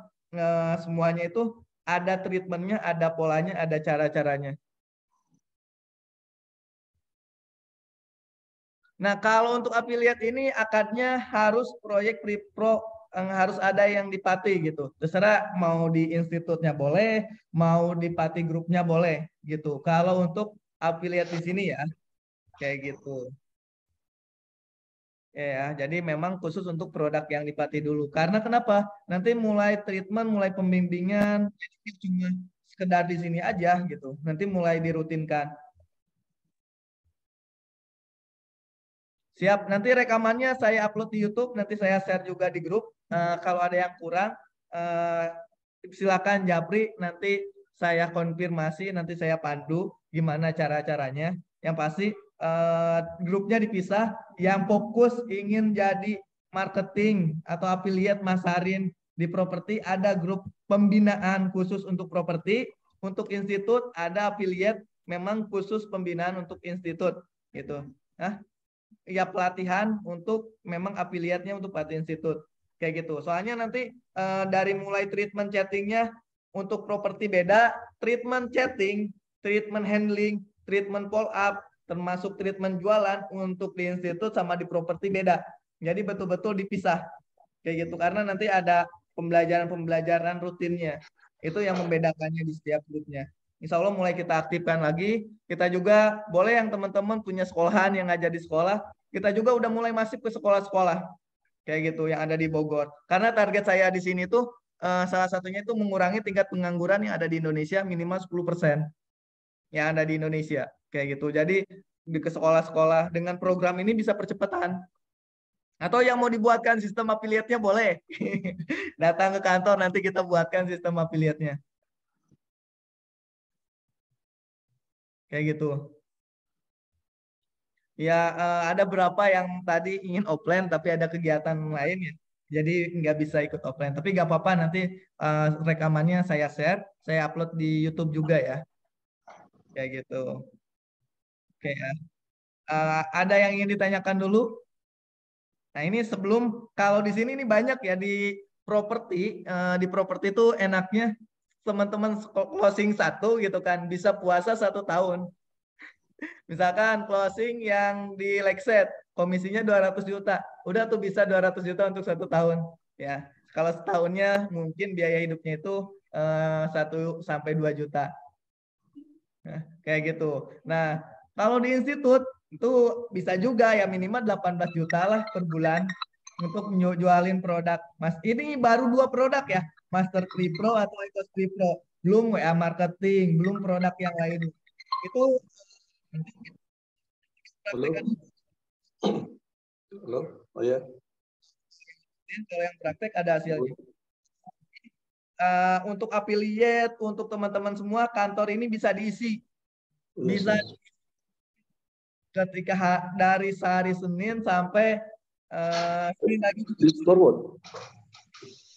semuanya itu ada treatmentnya, ada polanya, ada cara-caranya. Nah, kalau untuk affiliate ini akadnya harus proyek Pro harus ada yang di Pati gitu. Terserah mau di institutnya boleh, mau di Pati grupnya boleh gitu. Kalau untuk affiliate di sini ya kayak gitu. Ya, jadi memang khusus untuk produk yang di Pati dulu. Karena kenapa? Nanti mulai treatment, mulai pembimbingan, jadi cuma sekedar di sini aja gitu. Nanti mulai dirutinkan. Siap, nanti rekamannya saya upload di YouTube, nanti saya share juga di grup. Kalau ada yang kurang, eh, silakan Japri, nanti saya konfirmasi, nanti saya pandu gimana cara-caranya. Yang pasti grupnya dipisah, yang fokus ingin jadi marketing atau affiliate masarin di properti, ada grup pembinaan khusus untuk properti, untuk institut ada affiliate memang khusus pembinaan untuk institut gitu. Nah, ya pelatihan untuk memang afiliatnya untuk Pati Institut kayak gitu. Soalnya nanti dari mulai treatment chattingnya untuk properti beda, treatment chatting, treatment handling, treatment follow up, termasuk treatment jualan untuk di institut sama di properti beda. Jadi betul-betul dipisah kayak gitu karena nanti ada pembelajaran-pembelajaran rutinnya. Itu yang membedakannya di setiap grupnya. Insya Allah mulai kita aktifkan lagi. Kita juga boleh yang teman-teman punya sekolahan yang ngajar di sekolah, kita juga udah mulai masif ke sekolah-sekolah kayak gitu yang ada di Bogor. Karena target saya di sini tuh salah satunya itu mengurangi tingkat pengangguran yang ada di Indonesia minimal 10% yang ada di Indonesia kayak gitu. Jadi di ke sekolah-sekolah dengan program ini bisa percepatan. Atau yang mau dibuatkan sistem affiliate-nya boleh. Datang ke kantor nanti kita buatkan sistem affiliate-nya. Kayak gitu. Ya, ada berapa yang tadi ingin offline tapi ada kegiatan lain ya. Jadi nggak bisa ikut offline. Tapi nggak apa-apa nanti rekamannya saya share, saya upload di YouTube juga ya. Kayak gitu. Oke ya. Ada yang ingin ditanyakan dulu? Nah ini sebelum kalau di sini ini banyak ya di properti itu enaknya teman-teman closing satu gitu kan bisa puasa 1 tahun. Misalkan closing yang di Lexet, komisinya 200 juta. Udah tuh bisa 200 juta untuk 1 tahun. Ya, kalau setahunnya mungkin biaya hidupnya itu 1 sampai 2 juta. Nah, kayak gitu. Nah, kalau di institut itu bisa juga ya minimal 18 juta lah per bulan untuk jualin produk. Mas, ini baru 2 produk ya, Master Pro atau Ecos Pro. Belum WA marketing, belum produk yang lain. Itu nanti kita Halo, praktekkan. halo, oh ya. Kalau yang praktek ada hasilnya. Untuk affiliate, untuk teman-teman semua, kantor ini bisa diisi. Bisa ketika dari sehari Senin sampai Senin lagi juga. Forward.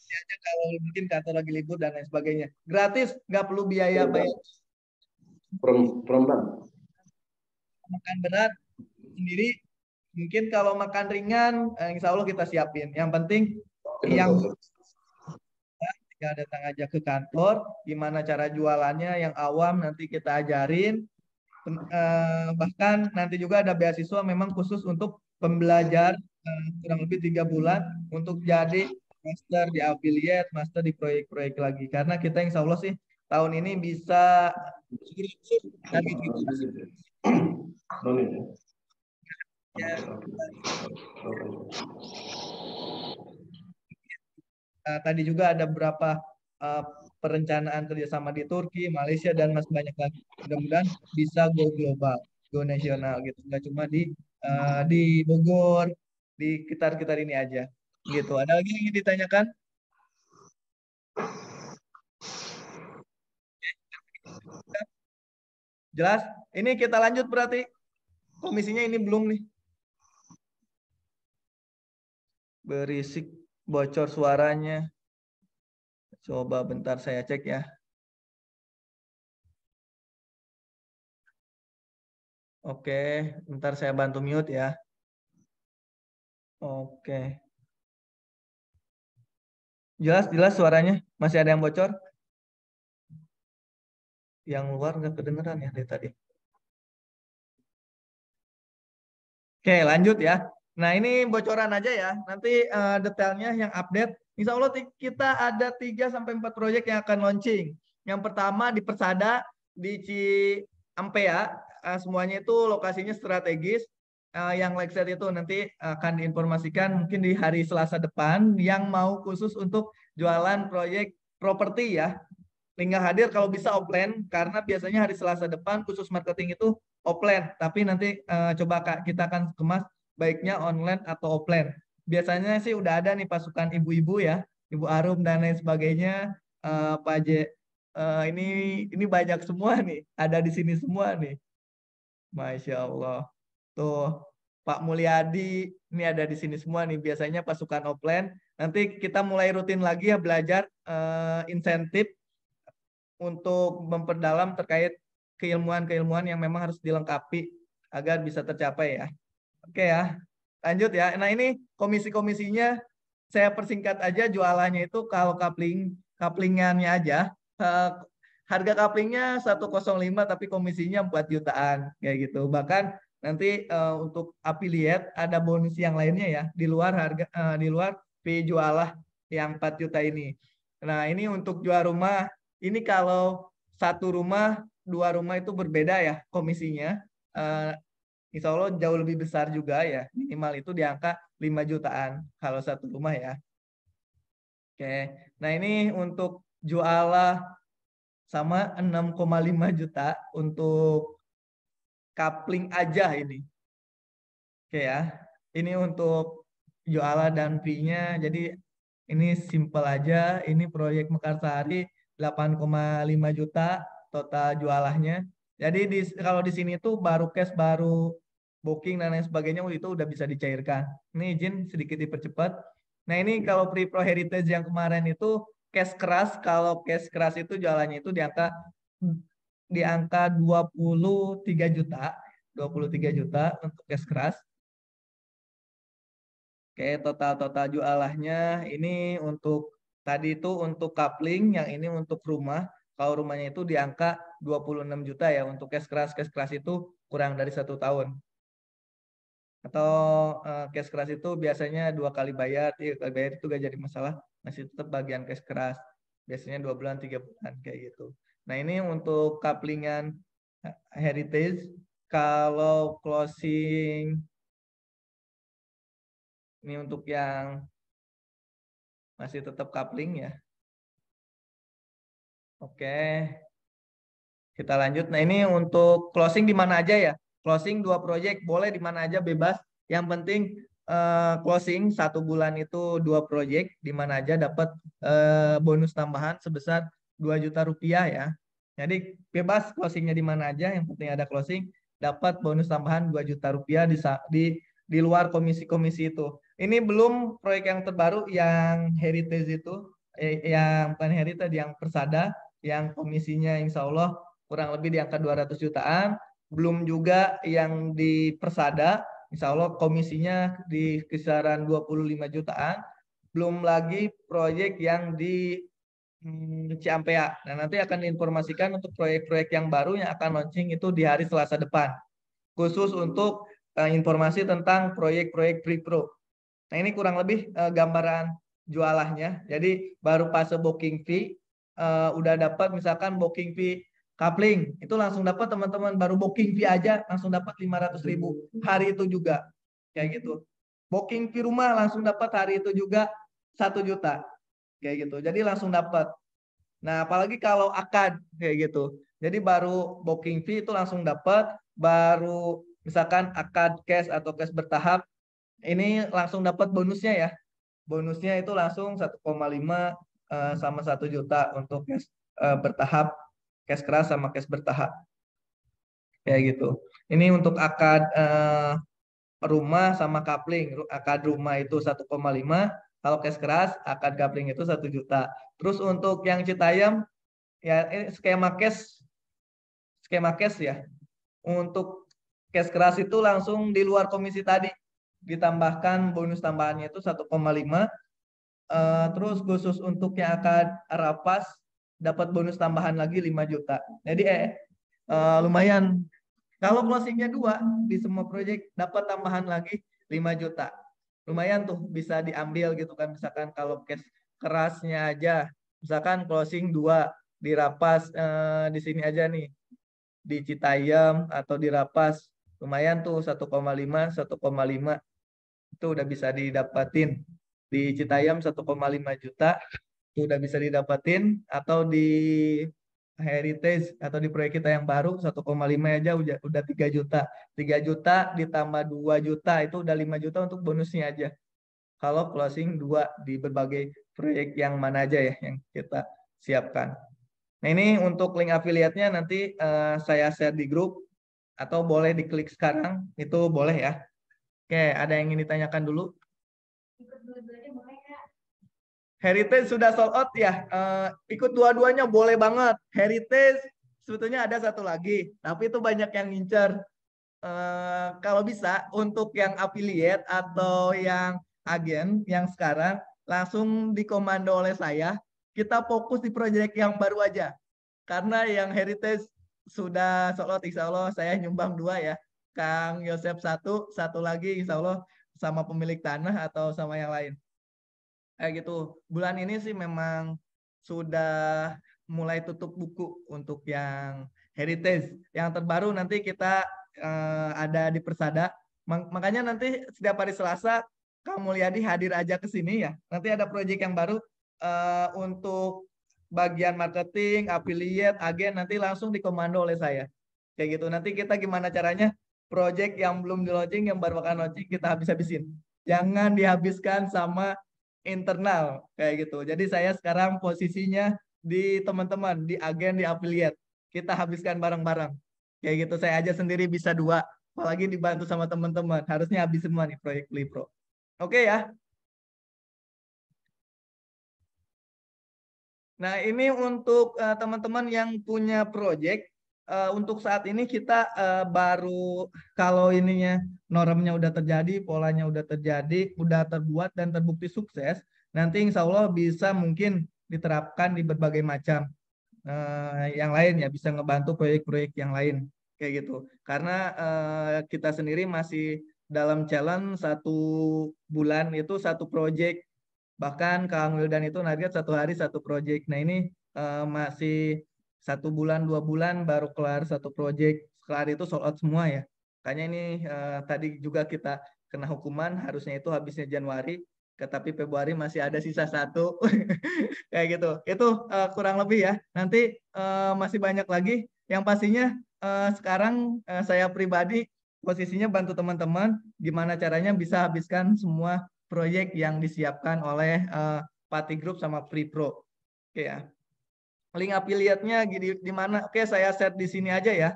Aja kalau mungkin kantor lagi libur dan lain sebagainya. Gratis, nggak perlu biaya bayar. Perempuan. Makan berat sendiri, mungkin kalau makan ringan, insya Allah kita siapin. Yang penting yang tinggal datang aja ke kantor, gimana cara jualannya yang awam nanti kita ajarin. Bahkan nanti juga ada beasiswa memang khusus untuk pembelajar kurang lebih 3 bulan untuk jadi master di affiliate, master di proyek-proyek lagi. Karena kita insya Allah sih tahun ini bisa target kita ya, tadi juga ada beberapa perencanaan kerjasama di Turki, Malaysia dan masih banyak lagi. Mudah-mudahan bisa go global, go nasional gitu. Nggak cuma di Bogor, di sekitar-sekitar ini aja. Gitu. Ada lagi yang ingin ditanyakan? Jelas? Ini kita lanjut berarti. Komisinya ini belum nih. Berisik, bocor suaranya. Coba bentar saya cek ya. Oke, bentar saya bantu mute ya. Oke. Jelas suaranya? Masih ada yang bocor? Yang luar nggak kedengeran ya dari tadi. Oke, lanjut ya. Nah, ini bocoran aja ya. Nanti detailnya yang update. Insya Allah kita ada 3 sampai 4 proyek yang akan launching. Yang pertama di Persada, di Ciampea. Semuanya itu lokasinya strategis. Yang Lexet itu nanti akan diinformasikan mungkin di hari Selasa depan. Yang mau khusus untuk jualan proyek properti ya. Tinggal hadir kalau bisa offline karena biasanya hari Selasa depan khusus marketing itu offline, tapi nanti coba Kak kita akan kemas baiknya online atau offline. Biasanya sih udah ada nih pasukan ibu-ibu ya, Ibu Arum dan lain sebagainya. Pak J, ini banyak semua nih, ada di sini semua nih. Masya Allah. Tuh, Pak Mulyadi, ini ada di sini semua nih. Biasanya pasukan offline. Nanti kita mulai rutin lagi ya belajar insentif untuk memperdalam terkait keilmuan-keilmuan yang memang harus dilengkapi agar bisa tercapai ya. Oke ya, lanjut ya. Nah ini komisi-komisinya saya persingkat aja jualannya itu kalau kaplingannya aja eh, harga kaplingnya 105 tapi komisinya 4 jutaan kayak gitu. Bahkan nanti untuk affiliate ada bonus yang lainnya ya di luar di luar fee jualah yang 4 juta ini. Nah, ini untuk jual rumah ini kalau satu rumah, dua rumah itu berbeda ya komisinya. Eh, Insya Allah jauh lebih besar juga ya. Minimal itu di angka 5 jutaan kalau satu rumah ya. Oke. Nah ini untuk jualah sama 6,5 juta untuk kapling aja ini. Oke ya. Ini untuk jualah dan fee-nya. Jadi ini simple aja. Ini proyek Mekarsari 8,5 juta total jualahnya. Jadi kalau di sini tuh baru cash, baru booking dan lain sebagainya itu udah bisa dicairkan. Ini izin sedikit dipercepat. Nah ini kalau pre-pro heritage yang kemarin itu cash keras. Kalau cash keras itu jualannya itu di angka 23 juta. 23 juta untuk cash keras. Oke, total jualannya ini untuk tadi itu untuk kapling, yang ini untuk rumah. Kalau rumahnya itu di angka 26 juta ya untuk cash keras itu kurang dari 1 tahun. Atau cash keras itu biasanya 2 kali bayar, 3 kali bayar itu gak jadi masalah, masih tetap bagian cash keras. Biasanya 2 bulan, 3 bulan kayak gitu. Nah ini untuk kaplingan heritage, kalau closing ini untuk yang masih tetap kapling ya. Oke, kita lanjut. Nah, ini untuk closing di mana aja ya? Closing 2 proyek boleh di mana aja bebas. Yang penting closing 1 bulan itu 2 proyek di mana aja dapat bonus tambahan sebesar 2 juta rupiah ya. Jadi bebas closingnya di mana aja. Yang penting ada closing dapat bonus tambahan 2 juta rupiah di luar komisi-komisi itu. Ini belum proyek yang terbaru yang heritage itu, yang bukan heritage, yang Persada, yang komisinya insya Allah kurang lebih di angka 200 jutaan. Belum juga yang di Persada, insya Allah komisinya di kisaran 25 jutaan. Belum lagi proyek yang di Ciampea. Nah, nanti akan diinformasikan untuk proyek-proyek yang baru yang akan launching itu di hari Selasa depan. Khusus untuk informasi tentang proyek-proyek pre-pro. Nah, ini kurang lebih gambaran jualahnya. Jadi baru pas booking fee udah dapat misalkan booking fee Kapling itu langsung dapat teman-teman, baru booking fee aja langsung dapat 500.000 hari itu juga kayak gitu. Booking fee rumah langsung dapat hari itu juga 1 juta kayak gitu. Jadi langsung dapat. Nah apalagi kalau akad kayak gitu. Jadi baru booking fee itu langsung dapat, baru misalkan akad cash atau cash bertahap ini langsung dapat bonusnya ya. Bonusnya itu langsung 1,5 sama 1 juta untuk cash bertahap, cash keras sama cash bertahap kayak gitu. Ini untuk akad rumah sama kapling. Akad rumah itu 1,5, kalau cash keras akad kapling itu 1 juta. Terus untuk yang Citayam ya ini skema cash ya. Untuk cash keras itu langsung di luar komisi tadi ditambahkan bonus tambahannya itu 1,5. Terus khusus untuk yang akan rapas dapat bonus tambahan lagi 5 juta. Jadi lumayan. Kalau closingnya 2 di semua proyek dapat tambahan lagi 5 juta. Lumayan tuh bisa diambil gitu kan. Misalkan kalau cash kerasnya aja, misalkan closing 2 di Rapas di sini aja nih. Di Citayam atau di Rapas lumayan tuh 1,5 itu udah bisa didapatin. Di Citayam 1,5 juta itu udah bisa didapatin, atau di heritage atau di proyek kita yang baru 1,5 aja udah 3 juta. 3 juta ditambah 2 juta itu udah 5 juta untuk bonusnya aja. Kalau closing 2 di berbagai proyek yang mana aja ya yang kita siapkan. Nah ini untuk link affiliate-nya nanti saya share di grup atau boleh diklik sekarang, itu boleh ya. Oke, ada yang ingin ditanyakan dulu? Heritage sudah sold out ya. Ikut dua-duanya boleh banget. Heritage sebetulnya ada satu lagi, tapi itu banyak yang ngincer. Kalau bisa untuk yang affiliate atau yang agen yang sekarang langsung dikomando oleh saya. Kita fokus di proyek yang baru aja. Karena yang heritage sudah sold out, insya Allah saya nyumbang 2 ya. Kang Yosep satu lagi insya Allah sama pemilik tanah atau sama yang lain. Kayak gitu. Bulan ini sih memang sudah mulai tutup buku untuk yang heritage. Yang terbaru nanti kita ada di Persada. Makanya nanti setiap hari Selasa Kang Mulyadi hadir aja ke sini ya. Nanti ada proyek yang baru untuk bagian marketing, affiliate, agen nanti langsung dikomando oleh saya. Kayak gitu. Nanti kita gimana caranya proyek yang belum di launching, yang baru akan launching kita habis-habisin. Jangan dihabiskan sama internal kayak gitu. Jadi saya sekarang posisinya di teman-teman, di agen, di affiliate. Kita habiskan bareng-bareng. Kayak gitu. Saya aja sendiri bisa 2, apalagi dibantu sama teman-teman. Harusnya habis semua nih proyek Lipro. Oke ya. Nah, ini untuk teman-teman yang punya project. Untuk saat ini kita baru kalau ininya normnya udah terjadi, polanya udah terjadi, udah terbuat dan terbukti sukses, nanti insya Allah bisa mungkin diterapkan di berbagai macam yang lain ya, bisa ngebantu proyek-proyek yang lain kayak gitu. Karena kita sendiri masih dalam challenge 1 bulan itu 1 project. Bahkan Kang Wildan itu target 1 hari 1 project. Nah ini masih 1 bulan 2 bulan baru kelar 1 project. Kelar itu sold out semua ya. Makanya ini tadi juga kita kena hukuman harusnya itu habisnya Januari, tetapi Februari masih ada sisa 1 kayak gitu. Itu kurang lebih ya. Nanti masih banyak lagi. Yang pastinya sekarang saya pribadi posisinya bantu teman-teman gimana caranya bisa habiskan semua proyek yang disiapkan oleh Pati Group sama Pripro. Oke ya. Link affiliate-nya di mana? Oke, saya share di sini aja ya.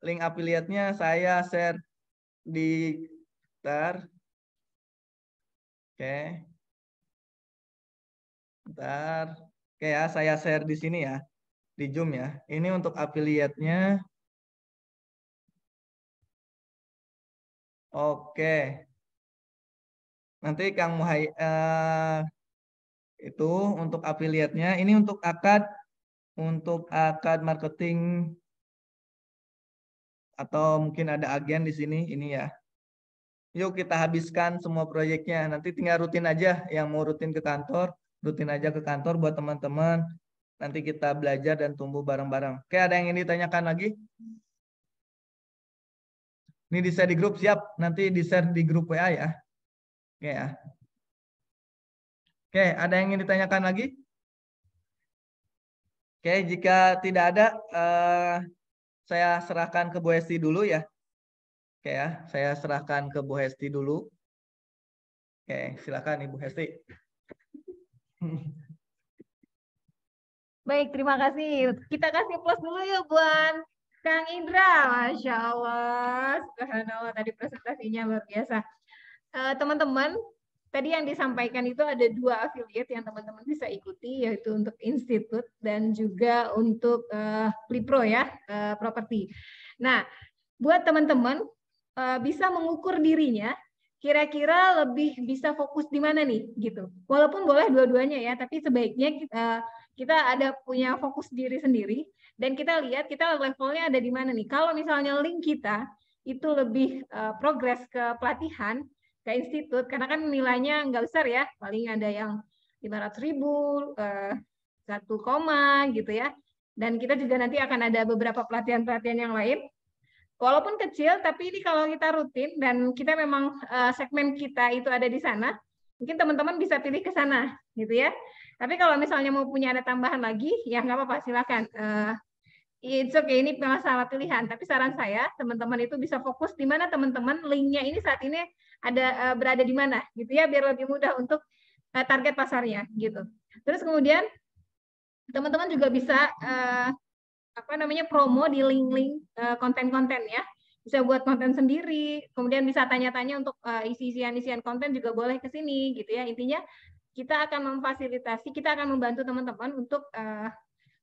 Link affiliate-nya saya share di bentar. Oke. Bentar. Oke ya, saya share di sini ya. Di Zoom ya. Ini untuk affiliate-nya. Oke. Nanti Kang Muhay itu untuk affiliate-nya. Ini untuk akad marketing atau mungkin ada agen di sini ini ya. Yuk kita habiskan semua proyeknya. Nanti tinggal rutin aja yang mau rutin ke kantor, rutin aja ke kantor buat teman-teman. Nanti kita belajar dan tumbuh bareng-bareng. Oke, ada yang ingin ditanyakan lagi? Ini di-share di grup, siap. Nanti di-share di grup WA ya. Oke ya. Oke, ada yang ingin ditanyakan lagi? Oke, jika tidak ada, saya serahkan ke Bu Hesti dulu ya. Oke ya, saya serahkan ke Bu Hesti dulu. Oke, silakan Ibu Hesti. Baik, terima kasih. Kita kasih plus dulu yuk buat Kang Indra. Masya Allah, subhanallah, tadi presentasinya luar biasa. Teman-teman, tadi yang disampaikan itu ada 2 affiliate yang teman-teman bisa ikuti, yaitu untuk institut dan juga untuk Plipro ya, properti. Nah, buat teman-teman bisa mengukur dirinya, kira-kira lebih bisa fokus di mana nih, gitu. Walaupun boleh dua-duanya ya, tapi sebaiknya kita ada punya fokus diri sendiri dan kita lihat kita levelnya ada di mana nih. Kalau misalnya link kita itu lebih progres ke pelatihan, ke institut, karena kan nilainya nggak besar ya, paling ada yang 500.000, 1 koma gitu ya. Dan kita juga nanti akan ada beberapa pelatihan-pelatihan yang lain. Walaupun kecil, tapi ini kalau kita rutin dan kita memang segmen kita itu ada di sana, mungkin teman-teman bisa pilih ke sana, gitu ya. Tapi kalau misalnya mau punya ada tambahan lagi, ya nggak apa-apa, silakan. it's okay, ini masalah pilihan. Tapi saran saya, teman-teman itu bisa fokus di mana teman-teman linknya ini saat ini ada berada di mana, gitu ya, biar lebih mudah untuk target pasarnya, gitu. Terus kemudian teman-teman juga bisa promo di link-link konten-konten ya. Bisa buat konten sendiri, kemudian bisa tanya-tanya untuk isi-isian konten juga boleh ke sini, gitu ya. Intinya kita akan memfasilitasi, kita akan membantu teman-teman untuk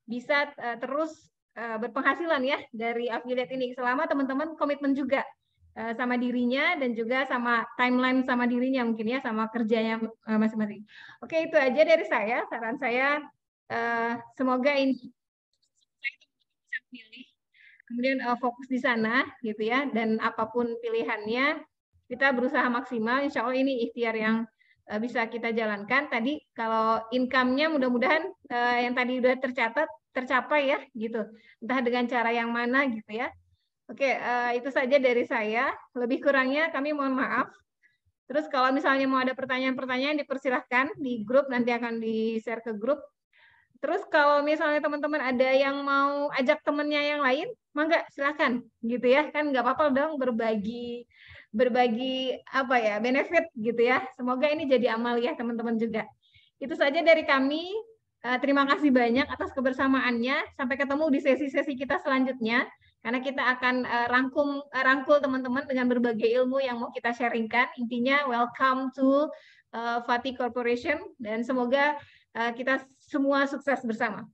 bisa terus berpenghasilan ya dari affiliate ini selama teman-teman komitmen juga sama dirinya dan juga sama timeline sama dirinya mungkin ya, sama kerjanya masing-masing. Oke, itu aja dari saya. Saran saya semoga ini bisa pilih, kemudian fokus di sana gitu ya, dan apapun pilihannya kita berusaha maksimal. Insya Allah ini ikhtiar yang bisa kita jalankan. Tadi kalau income-nya mudah-mudahan yang tadi udah tercapai ya gitu, entah dengan cara yang mana gitu ya. Oke, itu saja dari saya. Lebih kurangnya kami mohon maaf. Terus kalau misalnya mau ada pertanyaan-pertanyaan dipersilahkan di grup, nanti akan di-share ke grup. Terus kalau misalnya teman-teman ada yang mau ajak temennya yang lain, mangga silahkan gitu ya, kan nggak apa-apa dong berbagi apa ya, benefit gitu ya. Semoga ini jadi amal ya teman-teman juga. Itu saja dari kami. Terima kasih banyak atas kebersamaannya. Sampai ketemu di sesi-sesi kita selanjutnya. Karena kita akan rangkul teman-teman dengan berbagai ilmu yang mau kita sharingkan. Intinya welcome to Fatih Corporation dan semoga kita semua sukses bersama.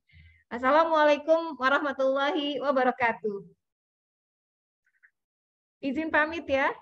Assalamualaikum warahmatullahi wabarakatuh. Izin pamit ya.